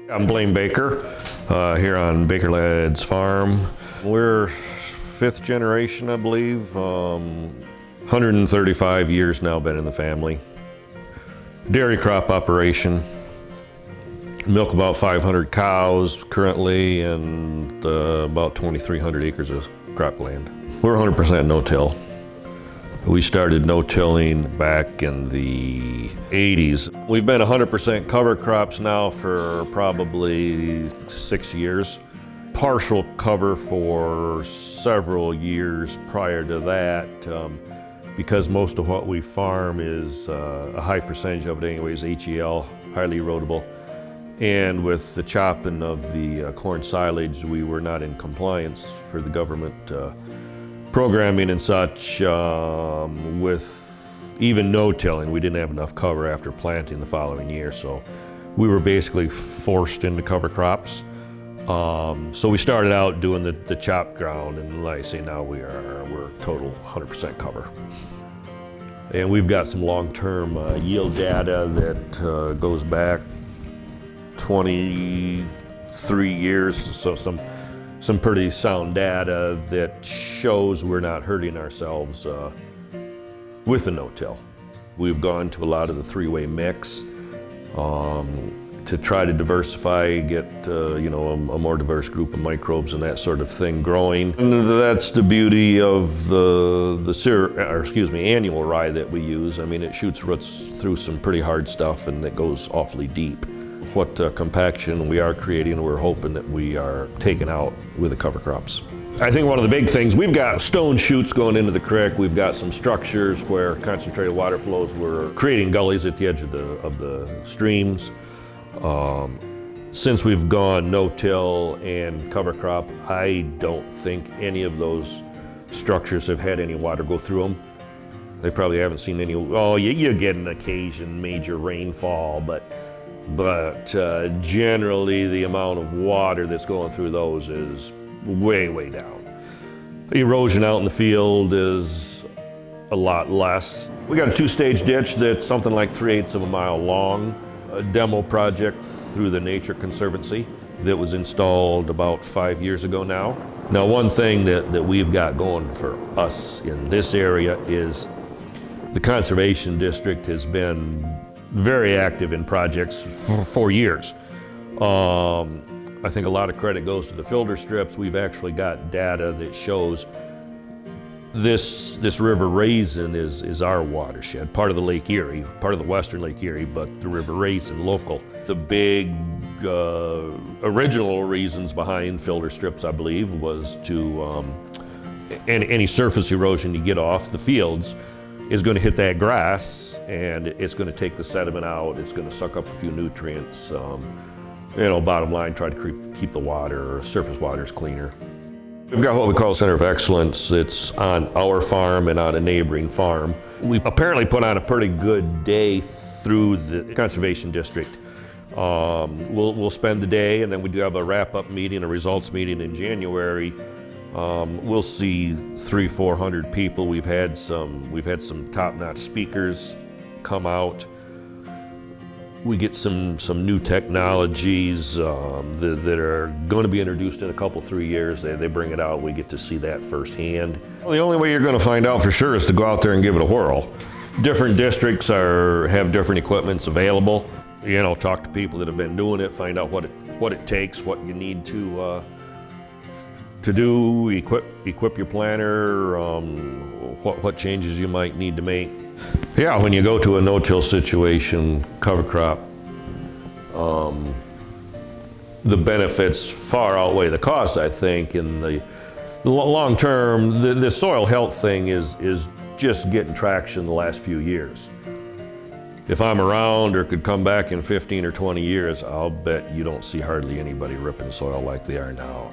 I'm Blaine Baker here on Baker Lad's farm. We're fifth generation, I believe. 135 years now been in the family. Dairy crop operation. Milk about 500 cows currently and about 2,300 acres of cropland. We're 100% no-till. We started no-tilling back in the 80s. We've been 100% cover crops now for probably 6 years. Partial cover for several years prior to that, because most of what we farm is, a high percentage of it anyways, HEL, highly erodible. And with the chopping of the corn silage, we were not in compliance for the government programming and such. With even no-tilling, we didn't have enough cover after planting the following year, so we were basically forced into cover crops. So we started out doing the chopped ground, and like I say, now we're total 100% cover. And we've got some long-term yield data that goes back 23 years, so some pretty sound data that shows we're not hurting ourselves with the no-till. We've gone to a lot of the three-way mix to try to diversify, get a more diverse group of microbes and that sort of thing growing. And that's the beauty of the annual rye that we use. I mean, it shoots roots through some pretty hard stuff and it goes awfully deep. What compaction we are creating, we're hoping that we are taking out with the cover crops. I think one of the big things, we've got stone chutes going into the creek. We've got some structures where concentrated water flows. We're creating gullies at the edge of the streams. Since we've gone no-till and cover crop, I don't think any of those structures have had any water go through them. They probably haven't seen any, you get an occasion major rainfall, but generally the amount of water that's going through those is way, way down. Erosion out in the field is a lot less. We got a two-stage ditch that's something like 3/8 of a mile long, a demo project through the Nature Conservancy that was installed about 5 years ago now. Now, one thing that we've got going for us in this area is the Conservation District has been very active in projects for years. I think a lot of credit goes to the filter strips. We've actually got data that shows this River Raisin is our watershed, part of the Lake Erie, part of the western Lake Erie, but the River Raisin local. The big original reasons behind filter strips, I believe, was to any surface erosion you get off the fields is going to hit that grass and it's going to take the sediment out. It's going to suck up a few nutrients. Bottom line, try to keep the water, surface waters cleaner. We've got what we call a Center of Excellence. It's on our farm and on a neighboring farm. We apparently put on a pretty good day through the Conservation District. We'll spend the day and then we do have a wrap-up meeting, a results meeting in January. We'll see 300-400 people. We've had some top-notch speakers come out. We get some new technologies that are going to be introduced in a couple, 3 years. They bring it out. We get to see that firsthand. Well, the only way you're going to find out for sure is to go out there and give it a whirl. Different districts have different equipments available. Talk to people that have been doing it. Find out what it takes, what you need to do, equip your planter, what changes you might need to make. Yeah, when you go to a no-till situation, cover crop, the benefits far outweigh the costs, I think. In the long term, the soil health thing is just getting traction the last few years. If I'm around or could come back in 15 or 20 years, I'll bet you don't see hardly anybody ripping soil like they are now.